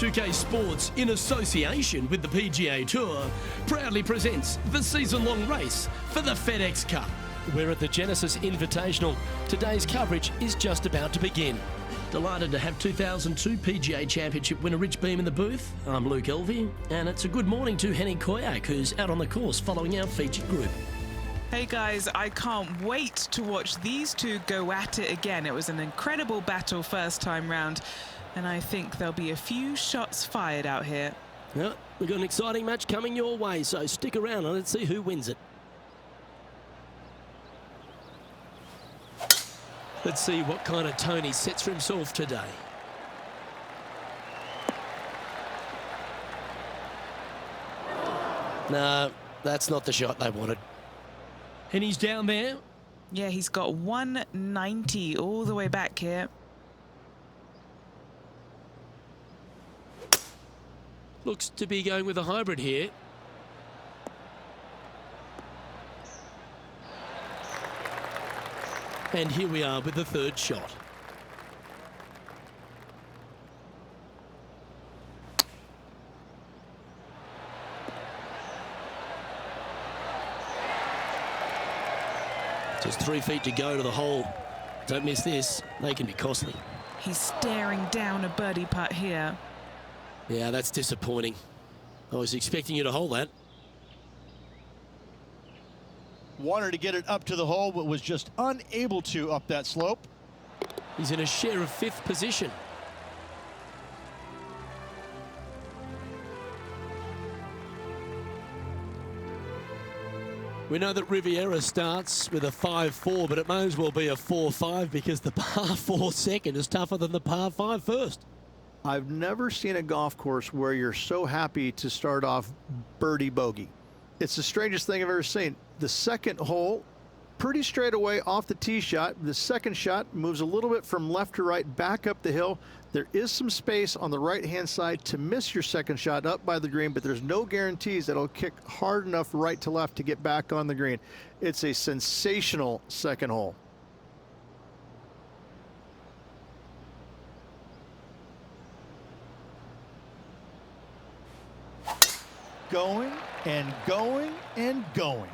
UK Sports, in association with the PGA Tour, proudly presents the season-long race for the FedEx Cup. We're at the Genesis Invitational. Today's coverage is just about to begin. Delighted to have 2002 PGA Championship winner Rich Beem in the booth. I'm Luke Elvey, and it's a good morning to Henning Koyak, who's out on the course following our featured group. Hey guys, I can't wait to watch these two go at it again. It was an incredible battle first time round, and I think there'll be a few shots fired out here. Yeah, we've got an exciting match coming your way, so stick around and let's see who wins it. Let's see what kind of tone he sets for himself today. No, that's not the shot they wanted. And he's down there. Yeah, he's got 190 all the way back here. Looks to be going with a hybrid here. And here we are with the third shot. Just 3 feet to go to the hole. Don't miss this. They can be costly. He's staring down a birdie putt here. Yeah, that's disappointing. I was expecting you to hold that. Wanted to get it up to the hole, but was just unable to up that slope. He's in a share of 5th position. We know that Riviera starts with a 5-4, but it may as well be a 4-5 because the par 4 second is tougher than the par 5 first. I've never seen a golf course where you're so happy to start off birdie bogey. It's the strangest thing I've ever seen. The second hole, pretty straight away off the tee shot. The second shot moves a little bit from left to right, back up the hill. There is some space on the right-hand side to miss your second shot up by the green, but there's no guarantees that it'll kick hard enough right to left to get back on the green. It's a sensational second hole. Going and going and going.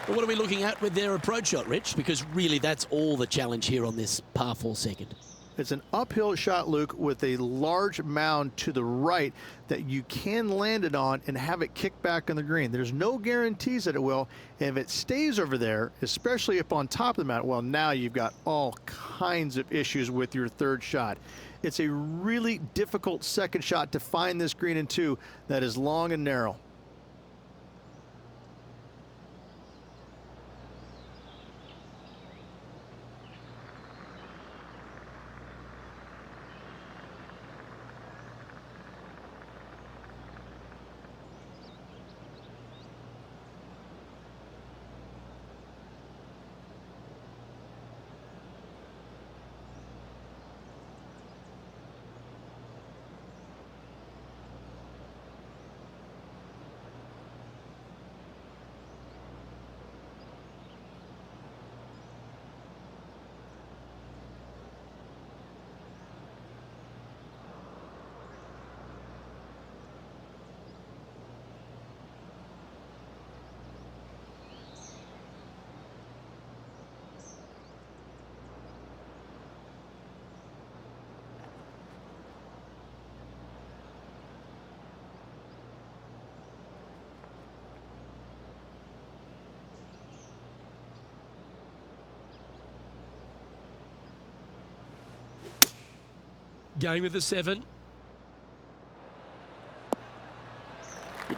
Well, what are we looking at with their approach shot, Rich? Because really that's all the challenge here on this par 4 second. It's an uphill shot, Luke, with a large mound to the right that you can land it on and have it kick back on the green. There's no guarantees that it will. And if it stays over there, especially up on top of the mound, well, now you've got all kinds of issues with your third shot. It's a really difficult second shot to find this green in 2 that is long and narrow. Going with the 7.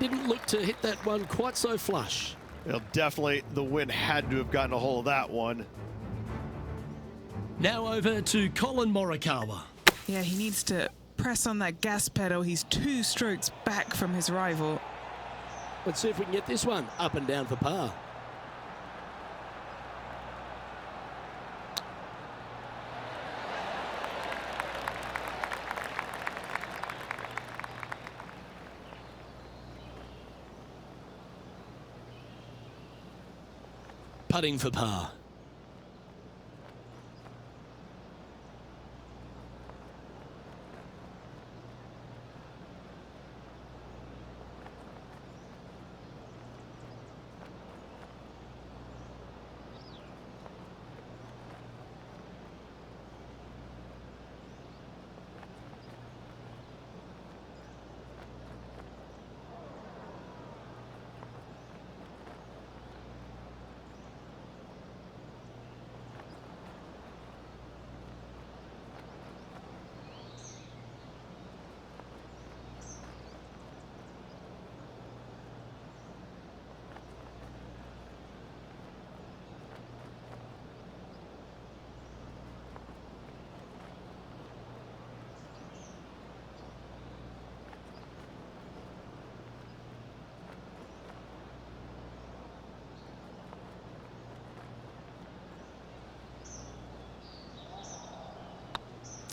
didn't look to hit that one quite so flush. Well, definitely the wind had to have gotten a hold of that one. Now over to Colin Morikawa. Yeah, he needs to press on that gas pedal. He's 2 strokes back from his rival. Let's see if we can get this one up and down for par. Putting for par.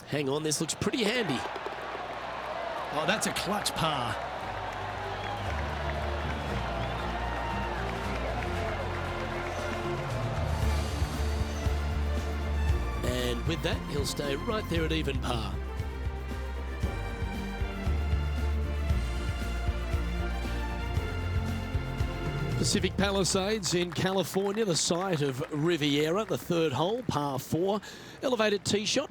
Hang on, this looks pretty handy. Oh, that's a clutch par. And with that, he'll stay right there at even par. Pacific Palisades in California, the site of Riviera, the 3rd hole, par 4. Elevated tee shot.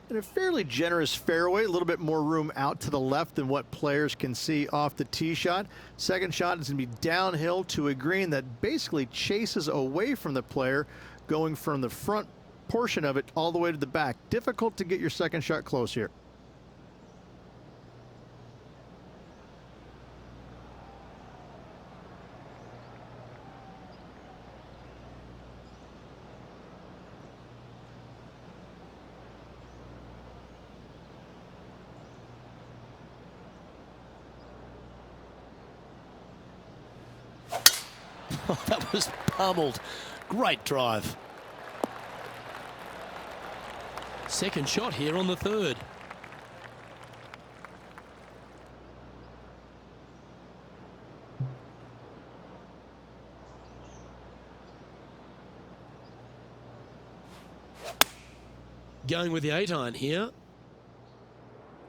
And a fairly generous fairway, a little bit more room out to the left than what players can see off the tee shot. Second shot is going to be downhill to a green that basically chases away from the player, going from the front portion of it all the way to the back. Difficult to get your second shot close here. Oh, that was pummeled. Great drive. Second shot here on the 3rd. Going with the 8-iron here.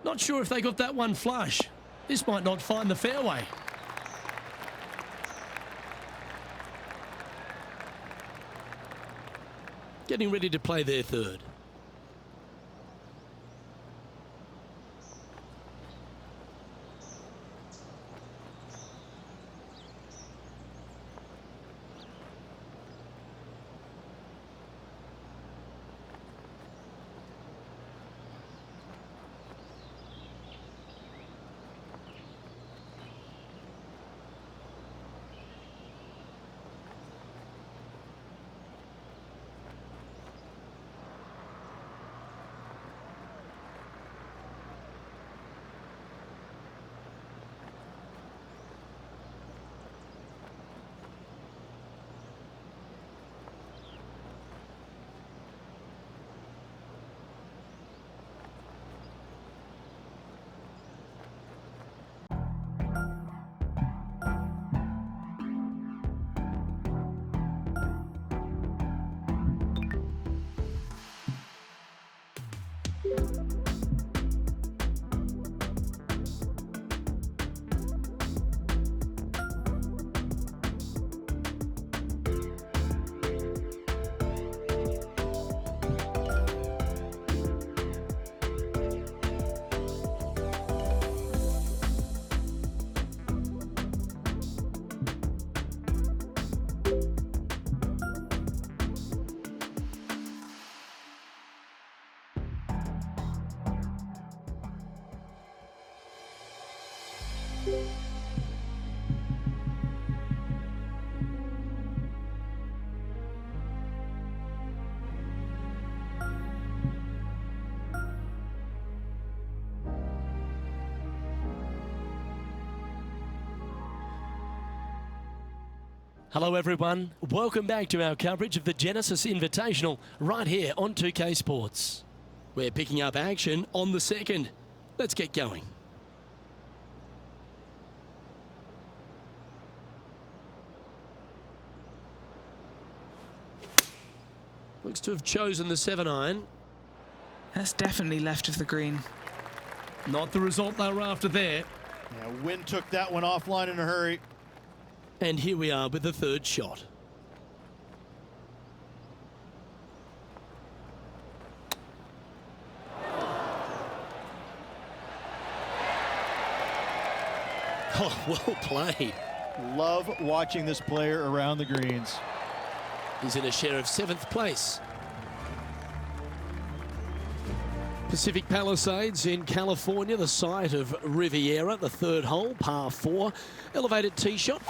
Not sure if they got that one flush. This might not find the fairway. Getting ready to play their 3rd. Hello everyone, welcome back to our coverage of the Genesis Invitational right here on 2K Sports. We're picking up action on the second. Let's get going. Looks to have chosen the 7-iron. That's definitely left of the green. Not the result they were after there. Yeah, wind took that one offline in a hurry. And here we are with the third shot. Oh, well played. Love watching this player around the greens. He's in a share of 7th place. Pacific Palisades in California, the site of Riviera, the third hole, par 4. Elevated tee shot.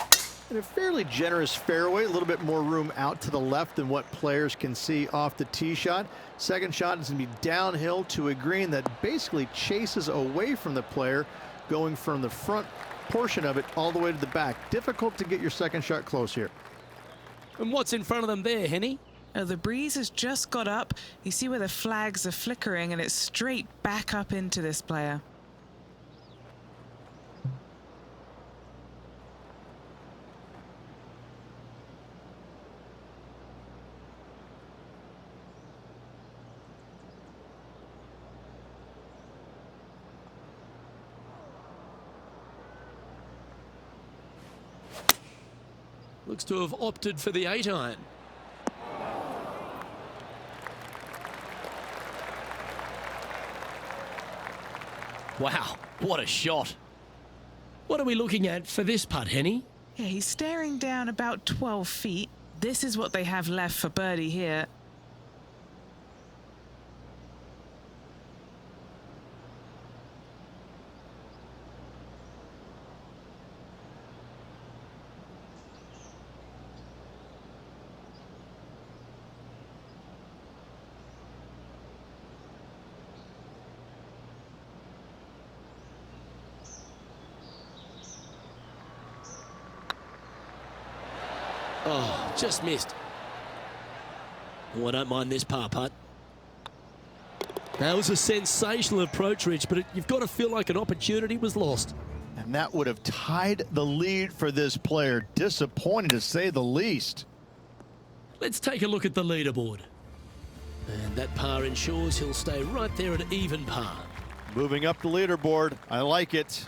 And a fairly generous fairway, a little bit more room out to the left than what players can see off the tee shot. Second shot is going to be downhill to a green that basically chases away from the player, going from the front portion of it all the way to the back. Difficult to get your second shot close here. And what's in front of them there, Henny? Oh, the breeze has just got up. You see where the flags are flickering, and it's straight back up into this player. Looks to have opted for the 8-iron. Wow, what a shot. What are we looking at for this putt, Henny? Yeah, he's staring down about 12 feet. This is what they have left for birdie here. Oh, just missed. Oh, I don't mind this par putt. That was a sensational approach, Rich, but you've got to feel like an opportunity was lost. And that would have tied the lead for this player. Disappointing to say the least. Let's take a look at the leaderboard. And that par ensures he'll stay right there at even par. Moving up the leaderboard. I like it.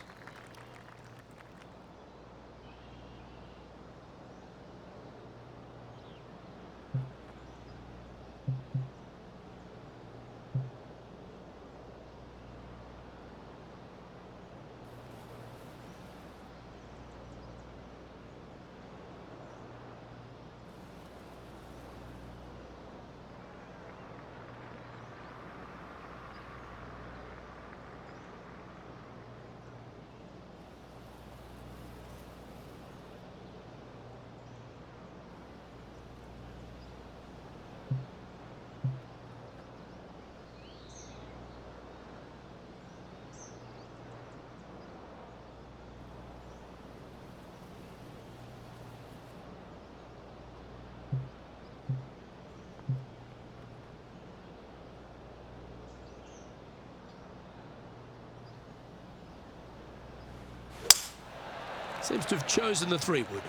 Seems to have chosen the 3-wood.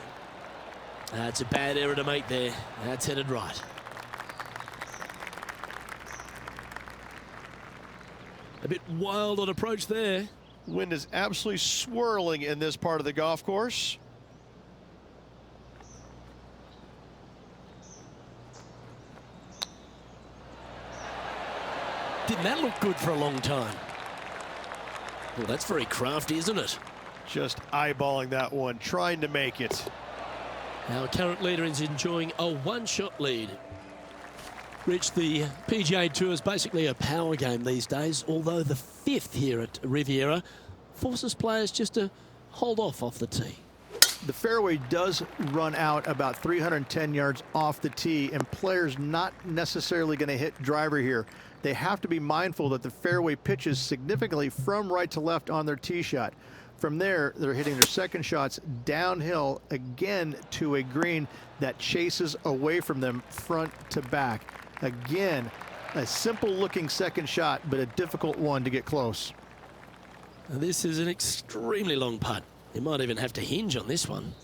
That's a bad error to make there. That's headed right. A bit wild on approach there. Wind is absolutely swirling in this part of the golf course. Didn't that look good for a long time? Well, that's very crafty, isn't it? Just eyeballing that one, trying to make it. Our current leader is enjoying a one-shot lead. Rich, the PGA Tour is basically a power game these days, although the 5th here at Riviera forces players just to hold off the tee. The fairway does run out about 310 yards off the tee, and players not necessarily going to hit driver here. they have to be mindful that the fairway pitches significantly from right to left on their tee shot. From there, they're hitting their second shots downhill again to a green that chases away from them front to back. Again, a simple looking second shot, but a difficult one to get close. Now, this is an extremely long putt. You might even have to hinge on this one.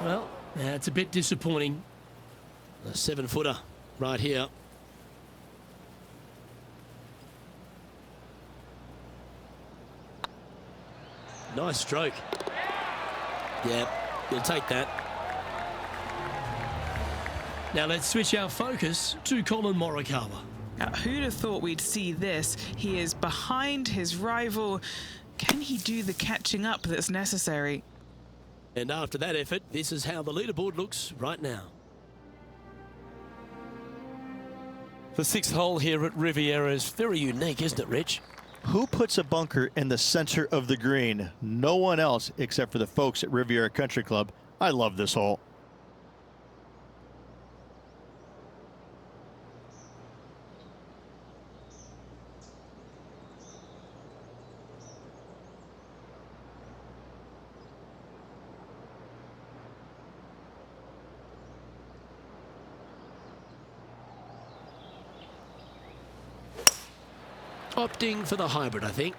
Well, it's a bit disappointing. A 7-footer right here. Nice stroke. Yeah, you'll take that. Now let's switch our focus to Colin Morikawa. Now, who'd have thought we'd see this? He is behind his rival. Can he do the catching up that's necessary? And after that effort, this is how the leaderboard looks right now. The 6th hole here at Riviera is very unique, isn't it, Rich? Who puts a bunker in the center of the green? No one else except for the folks at Riviera Country Club. I love this hole. Opting for the hybrid, I think.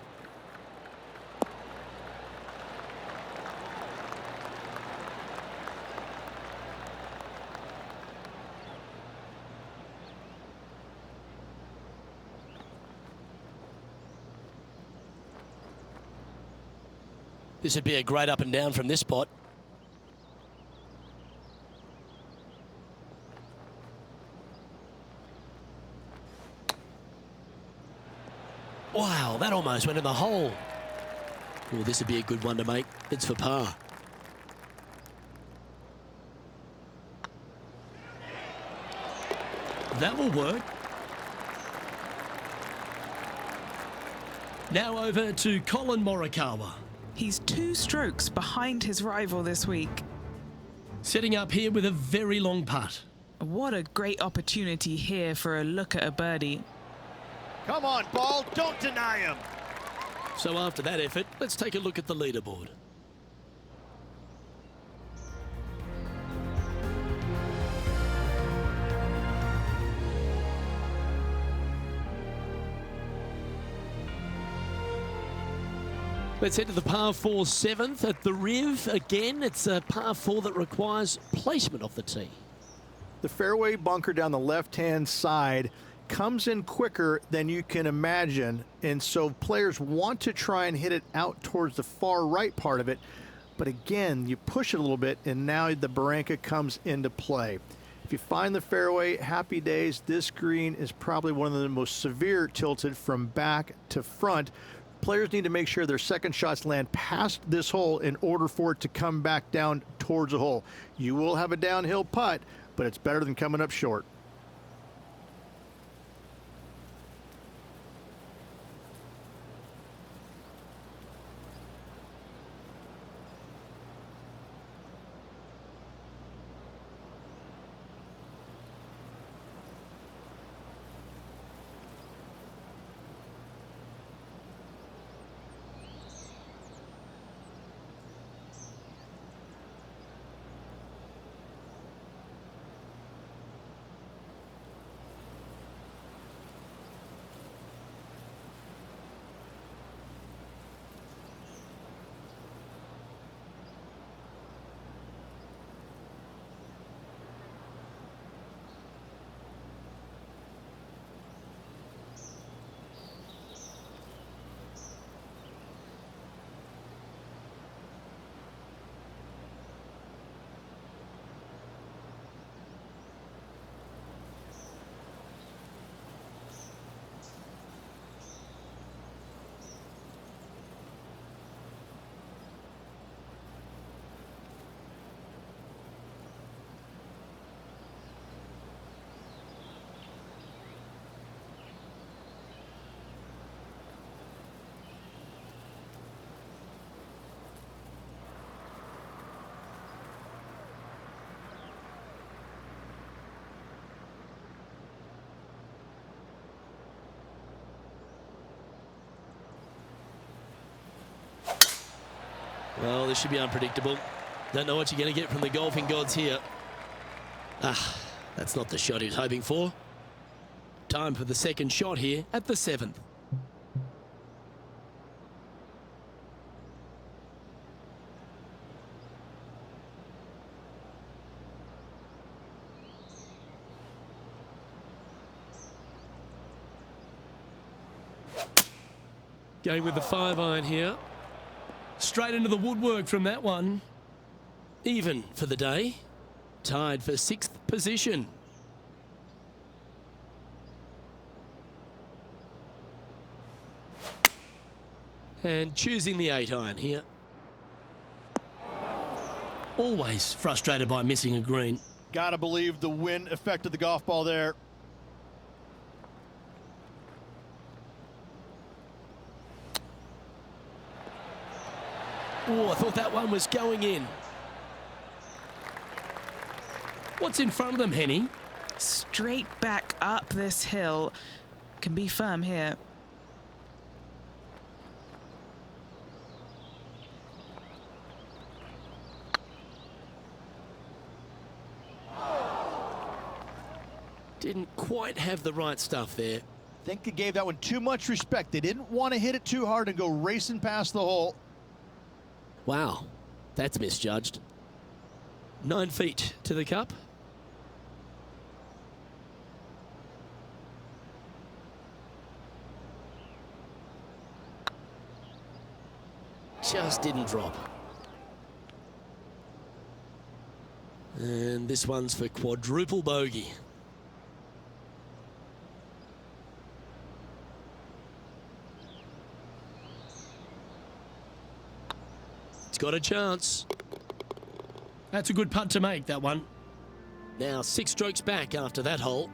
This would be a great up and down from this spot. Wow, that almost went in the hole. Well, this would be a good one to make. It's for par. That will work. Now over to Colin Morikawa. He's 2 strokes behind his rival this week. Setting up here with a very long putt. What a great opportunity here for a look at a birdie. Come on, ball, don't deny him. So after that effort, let's take a look at the leaderboard. Let's head to the par 4 7th at the Riv. Again, it's a par 4 that requires placement of the tee. The fairway bunker down the left-hand side comes in quicker than you can imagine, and so players want to try and hit it out towards the far right part of it, but again, you push it a little bit and now the barranca comes into play. If you find the fairway, happy days. This green is probably one of the most severe tilted from back to front. Players need to make sure their second shots land past this hole in order for it to come back down towards the hole. You will have a downhill putt, but it's better than coming up short. Well, this should be unpredictable. Don't know what you're going to get from the golfing gods here. Ah, that's not the shot he was hoping for. Time for the second shot here at the 7th. Going with the 5-iron here. Straight into the woodwork from that one. Even for the day. Tied for 6th position. And choosing the 8-iron here. Always frustrated by missing a green. Gotta believe the wind affected the golf ball there. Oh, I thought that one was going in. What's in front of them, Henny? Straight back up this hill. Can be firm here. Didn't quite have the right stuff there. Think they gave that one too much respect. They didn't want to hit it too hard and go racing past the hole. Wow, that's misjudged. 9 feet to the cup. Just didn't drop. And this one's for quadruple bogey. It's got a chance. That's a good putt to make, that one. Now 6 strokes back after that hole.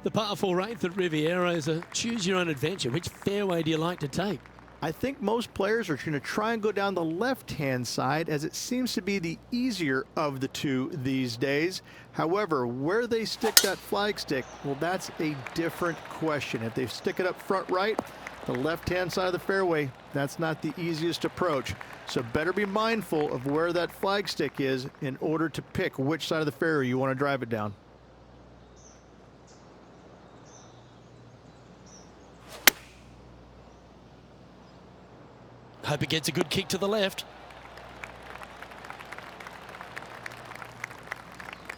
The par 4 8th at Riviera is a choose your own adventure. Which fairway do you like to take? I think most players are going to try and go down the left-hand side, as it seems to be the easier of the two these days. However, where they stick that flag stick, well, that's a different question. If they stick it up front right, the left-hand side of the fairway, that's not the easiest approach. So better be mindful of where that flag stick is in order to pick which side of the fairway you want to drive it down. Hope it gets a good kick to the left.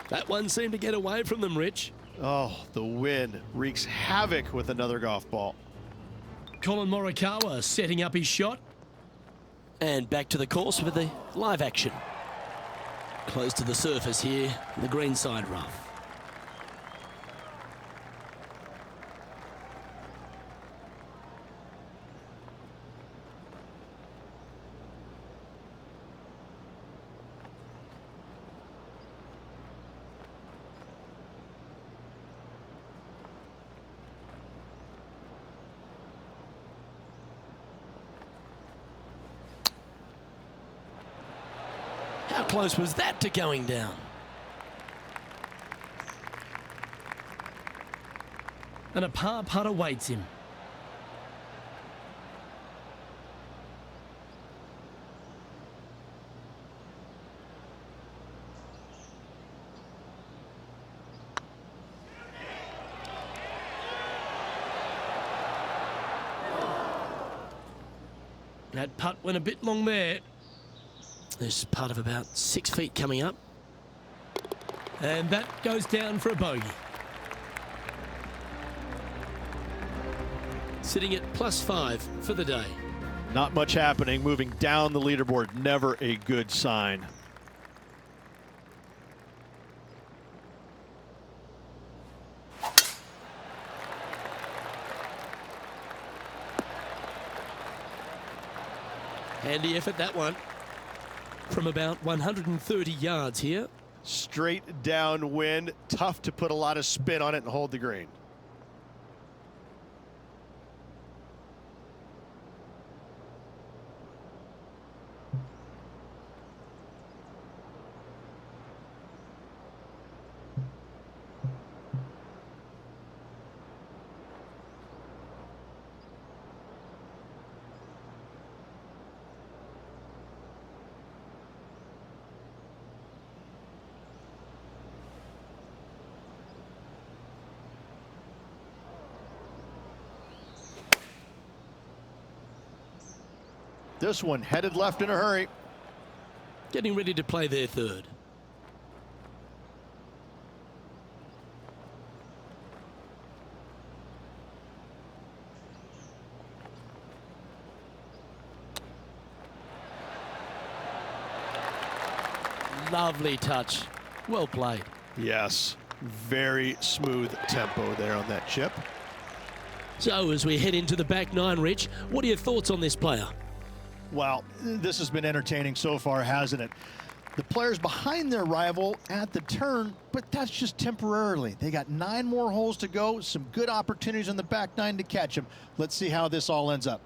That one seemed to get away from them, Rich. Oh, the wind wreaks havoc with another golf ball. Colin Morikawa setting up his shot. And back to the course with the live action. Close to the surface here, the greenside rough. How close was that to going down? And a par putt awaits him. That putt went a bit long there. There's a putt of about 6 feet coming up. And that goes down for a bogey. Sitting at +5 for the day. Not much happening. Moving down the leaderboard, never a good sign. Handy effort, that one. From about 130 yards here. Straight downwind. Tough to put a lot of spin on it and hold the green. This one headed left in a hurry. Getting ready to play their third. Lovely touch. Well played. Yes, very smooth tempo there on that chip. So as we head into the back nine, Rich, what are your thoughts on this player? Well, this has been entertaining so far, hasn't it? The players behind their rival at the turn, but that's just temporarily. They got 9 more holes to go, some good opportunities on the back nine to catch them. Let's see how this all ends up.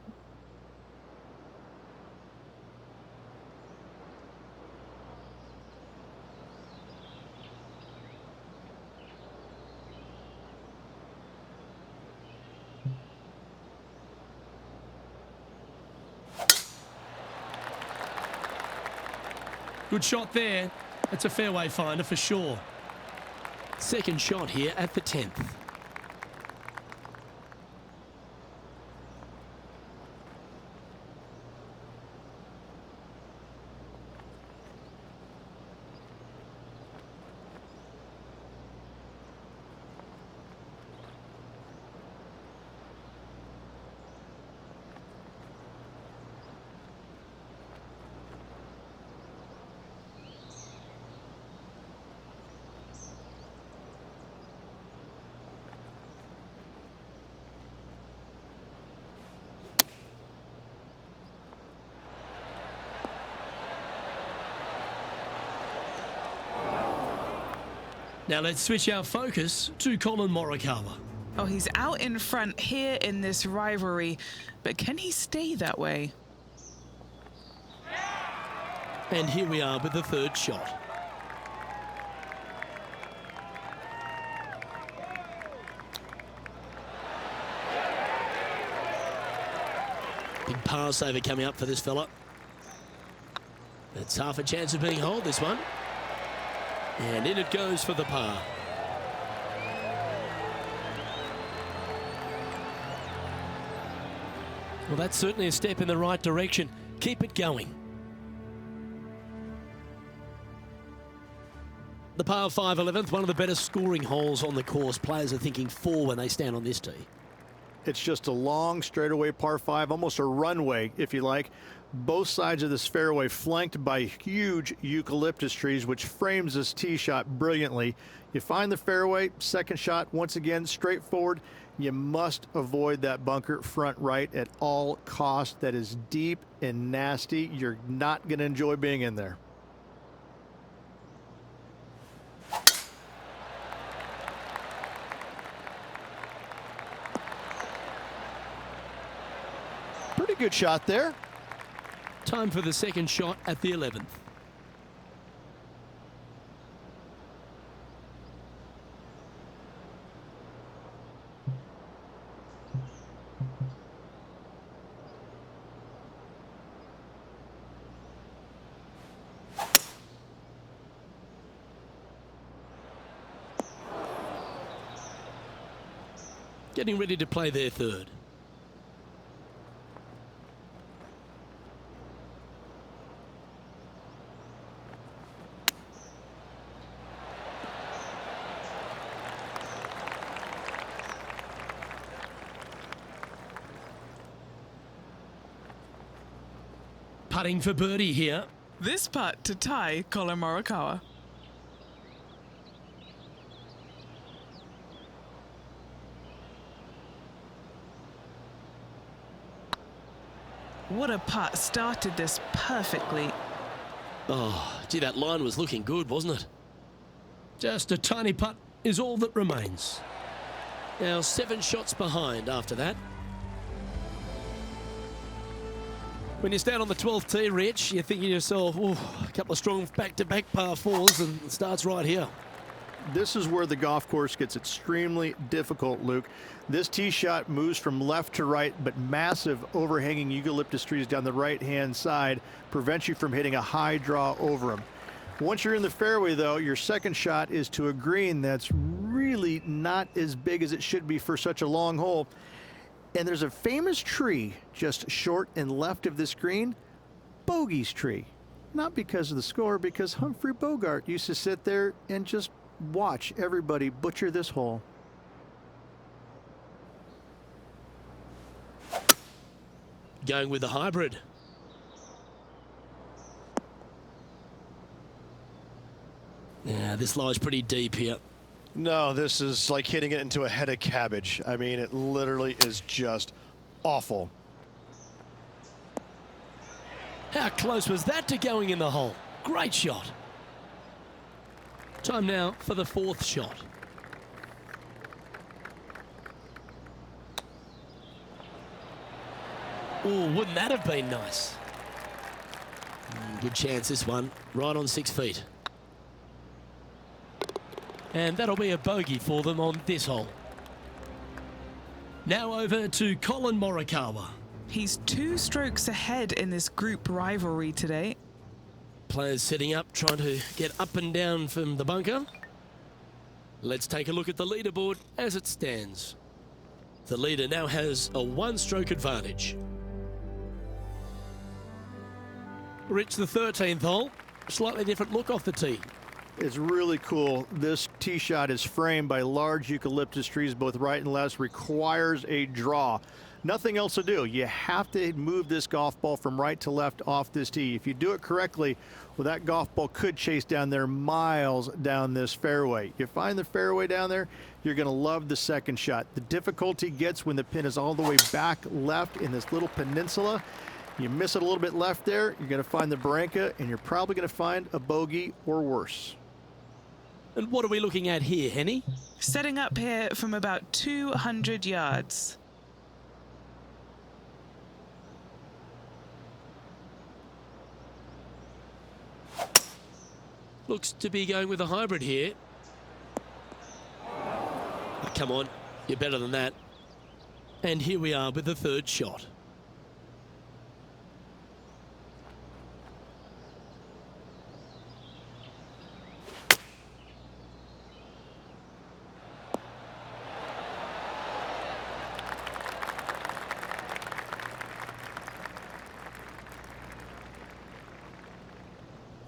Good shot there. It's a fairway finder for sure. Second shot here at the 10th. Now let's switch our focus to Colin Morikawa. Oh, he's out in front here in this rivalry, but can he stay that way? And here we are with the third shot. Big par saver coming up for this fella. It's half a chance of being holed, this one. And in it goes for the par. Well, that's certainly a step in the right direction. Keep it going. The par 5 11th, one of the better scoring holes on the course. Players are thinking 4 when they stand on this tee. It's just a long straightaway par 5, almost a runway, if you like. Both sides of this fairway flanked by huge eucalyptus trees, which frames this tee shot brilliantly. You find the fairway, second shot, once again, straightforward. You must avoid that bunker front right at all costs. That is deep and nasty. You're not going to enjoy being in there. Pretty good shot there. Time for the second shot at the 11th. Getting ready to play their third. Putting for birdie here. This putt to tie Colin Morikawa. What a putt. Started this perfectly. Oh, gee, that line was looking good, wasn't it? Just a tiny putt is all that remains. Now 7 shots behind after that. When you stand on the 12th tee, Rich, you're thinking to yourself, oh, a couple of strong back-to-back par 4s, and it starts right here. This is where the golf course gets extremely difficult, Luke. This tee shot moves from left to right, but massive overhanging eucalyptus trees down the right-hand side prevent you from hitting a high draw over them. Once you're in the fairway, though, your second shot is to a green that's really not as big as it should be for such a long hole. And there's a famous tree just short and left of this green. Bogey's tree. Not because of the score, because Humphrey Bogart used to sit there and just watch everybody butcher this hole. Going with the hybrid. Yeah, this lies pretty deep here. No, this is like hitting it into a head of cabbage. I mean, it literally is just awful. How close was that to going in the hole? Great shot. Time now for the fourth shot. Oh, wouldn't that have been nice? Good chance this one, right on 6 feet. And that'll be a bogey for them on this hole. Now over to Colin Morikawa. He's 2 strokes ahead in this group rivalry today. Players setting up, trying to get up and down from the bunker. Let's take a look at the leaderboard as it stands. The leader now has a 1-stroke advantage. Rich, the 13th hole, slightly different look off the tee. It's really cool. This tee shot is framed by large eucalyptus trees, both right and left, requires a draw. Nothing else to do. You have to move this golf ball from right to left off this tee. If you do it correctly, well, that golf ball could chase down there miles down this fairway. You find the fairway down there, you're going to love the second shot. The difficulty gets when the pin is all the way back left in this little peninsula. You miss it a little bit left there, you're going to find the barranca, and you're probably going to find a bogey or worse. And what are we looking at here, Henny? Setting up here from about 200 yards. Looks to be going with a hybrid here. Oh, come on, you're better than that. And here we are with the third shot.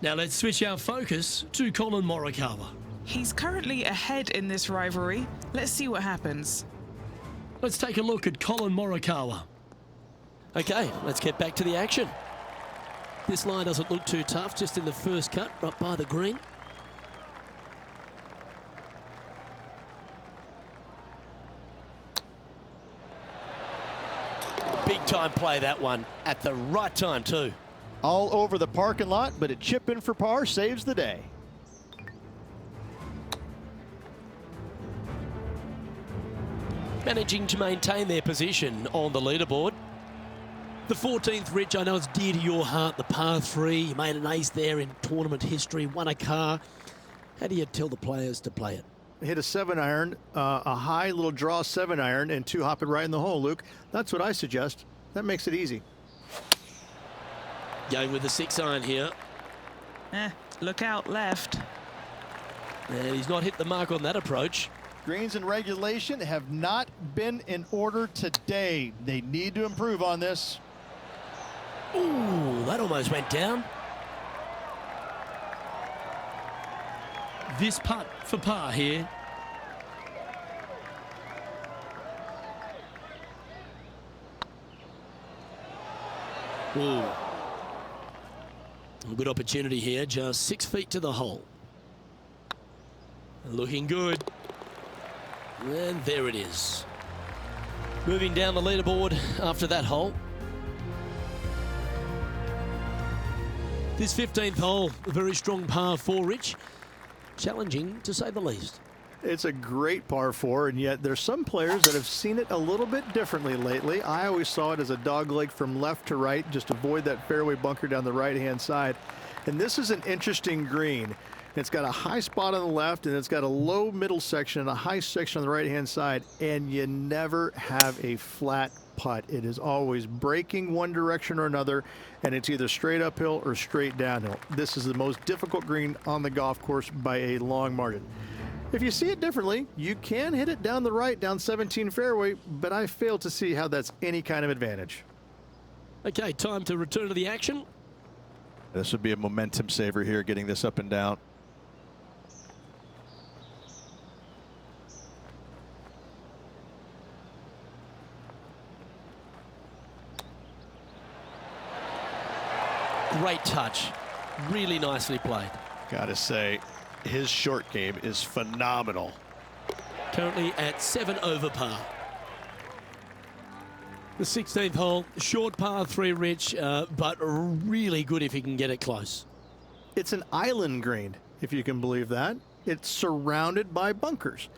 Now let's switch our focus to Colin Morikawa. He's currently ahead in this rivalry. Let's see what happens. Let's take a look at Colin Morikawa. Okay, let's get back to the action. This line doesn't look too tough, just in the first cut, right by the green. Big time play, that one, at the right time too. All over the parking lot, but a chip in for par saves the day. Managing to maintain their position on the leaderboard. The 14th, Rich, I know it's dear to your heart, the par 3. You made an ace there in tournament history, won a car. How do you tell the players to play it? Hit a 7-iron, a high little draw 7-iron, and 2 hop it right in the hole, Luke. That's what I suggest. That makes it easy. Going with the 6-iron here. Look out left. And he's not hit the mark on that approach. Greens and regulation have not been in order today. They need to improve on this. Ooh, that almost went down. This putt for par here. Ooh. A good opportunity here, just 6 feet to the hole. Looking good. And there it is. Moving down the leaderboard after that hole. This 15th hole, a very strong par 4, Rich. Challenging, to say the least. It's a great par 4, and yet there's some players that have seen it a little bit differently lately. I always saw it as a dog leg from left to right, just avoid that fairway bunker down the right-hand side. And this is an interesting green. It's got a high spot on the left, and it's got a low middle section and a high section on the right-hand side, and you never have a flat putt. It is always breaking one direction or another, and it's either straight uphill or straight downhill. This is the most difficult green on the golf course by a long margin. If you see it differently, you can hit it down the right, down 17 fairway, but I fail to see how that's any kind of advantage. Okay, time to return to the action. This would be a momentum saver here, getting this up and down. Great touch. Really nicely played. Gotta say, his short game is phenomenal. Currently at 7 over par. The 16th hole, short par 3, Rich, but really good if he can get it close. It's an island green, if you can believe that. It's surrounded by bunkers.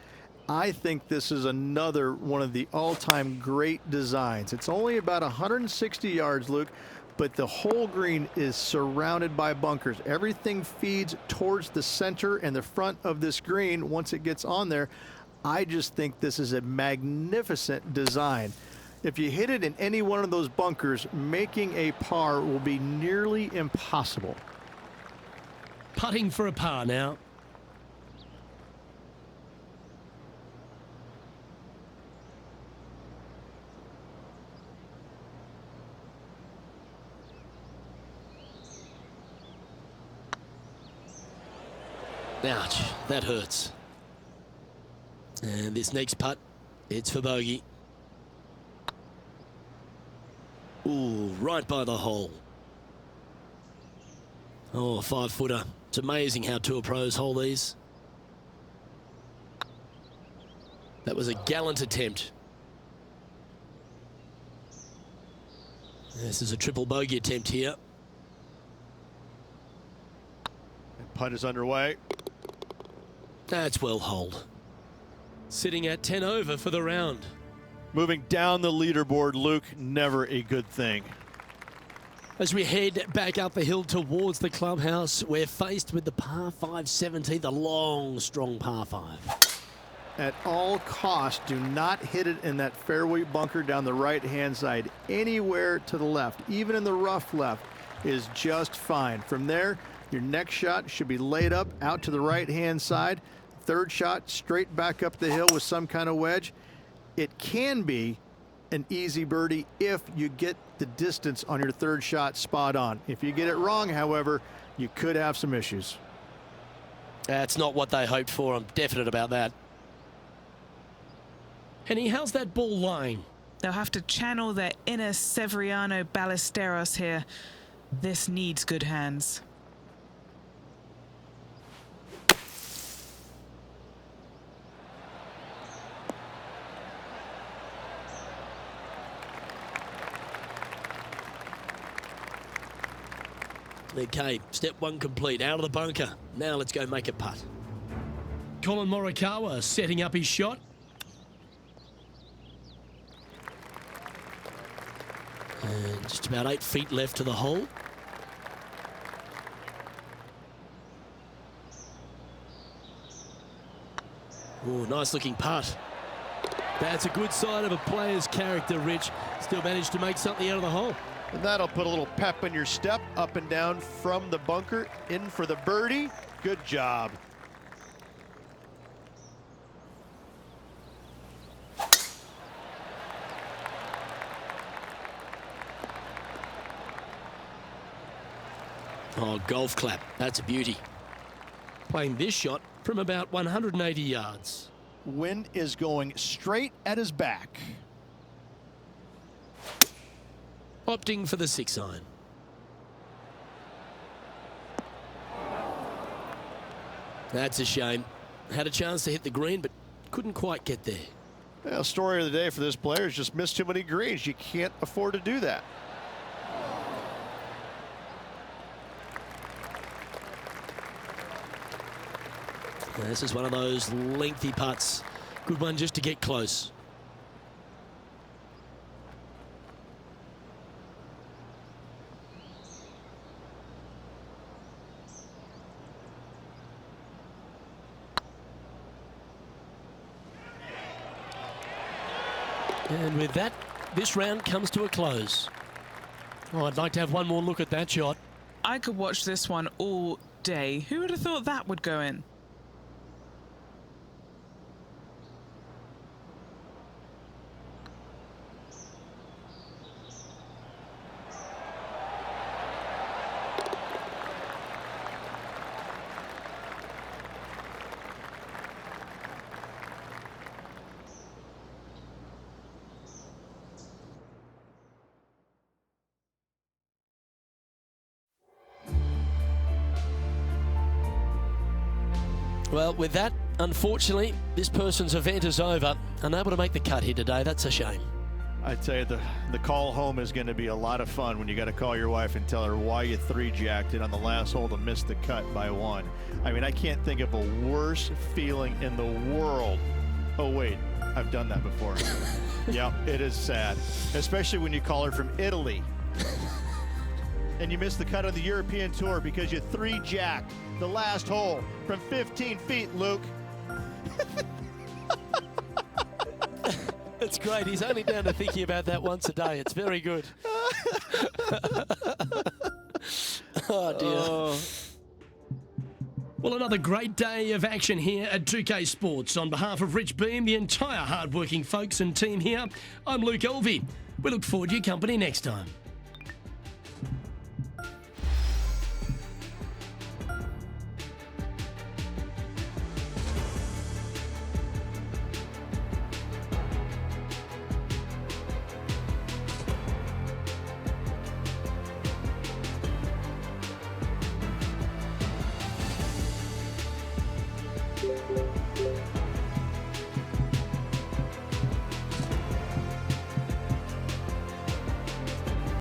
I think this is another one of the all-time great designs. It's only about 160 yards, Luke, but the whole green is surrounded by bunkers. Everything feeds towards the center and the front of this green once it gets on there. I just think this is a magnificent design. If you hit it in any one of those bunkers, making a par will be nearly impossible. Putting for a par now. Ouch, that hurts. And this next putt, it's for bogey. Ooh, right by the hole. Oh, 5-footer. It's amazing how tour pros hold these. That was a gallant attempt. This is a triple bogey attempt here. Putt is underway. That's well holed. Sitting at 10 over for the round. Moving down the leaderboard, Luke, never a good thing. As we head back up the hill towards the clubhouse, we're faced with the par 5 70, the long, strong par 5. At all costs, do not hit it in that fairway bunker down the right-hand side. Anywhere to the left, even in the rough left, is just fine. From there, your next shot should be laid up out to the right-hand side. Third shot, straight back up the hill with some kind of wedge. It can be an easy birdie if you get the distance on your third shot spot on. If you get it wrong, however, you could have some issues. That's not what they hoped for. I'm definite about that. Henny, how's that ball lying? They'll have to channel their inner Severiano Ballesteros here. This needs good hands. Okay, step 1 complete, out of the bunker. Now let's go make a putt. Colin Morikawa setting up his shot. And just about 8 feet left to the hole. Oh, nice looking putt. That's a good sign of a player's character, Rich. Still managed to make something out of the hole. And that'll put a little pep in your step, up and down from the bunker, in for the birdie. Good job. Oh, golf clap. That's a beauty. Playing this shot from about 180 yards. Wind is going straight at his back. Opting for the 6-iron. That's a shame. Had a chance to hit the green, but couldn't quite get there. Well, story of the day for this player is just missed too many greens. You can't afford to do that. This is one of those lengthy putts. Good one just to get close. And with that, this round comes to a close. Oh, I'd like to have one more look at that shot. I could watch this one all day. Who would have thought that would go in? Well, with that, unfortunately, this person's event is over. Unable to make the cut here today. That's a shame. I tell you, the call home is going to be a lot of fun when you got to call your wife and tell her why you 3-jacked it on the last hole to miss the cut by 1. I mean, I can't think of a worse feeling in the world. Oh, wait, I've done that before. Yeah, it is sad, especially when you call her from Italy and you miss the cut on the European Tour because you 3-jacked the last hole from 15 feet, Luke. It's great. He's only down to thinking about that once a day. It's very good. Oh, dear. Well, another great day of action here at 2K Sports. On behalf of Rich Beam, the entire hard-working folks and team here, I'm Luke Elvey. We look forward to your company next time.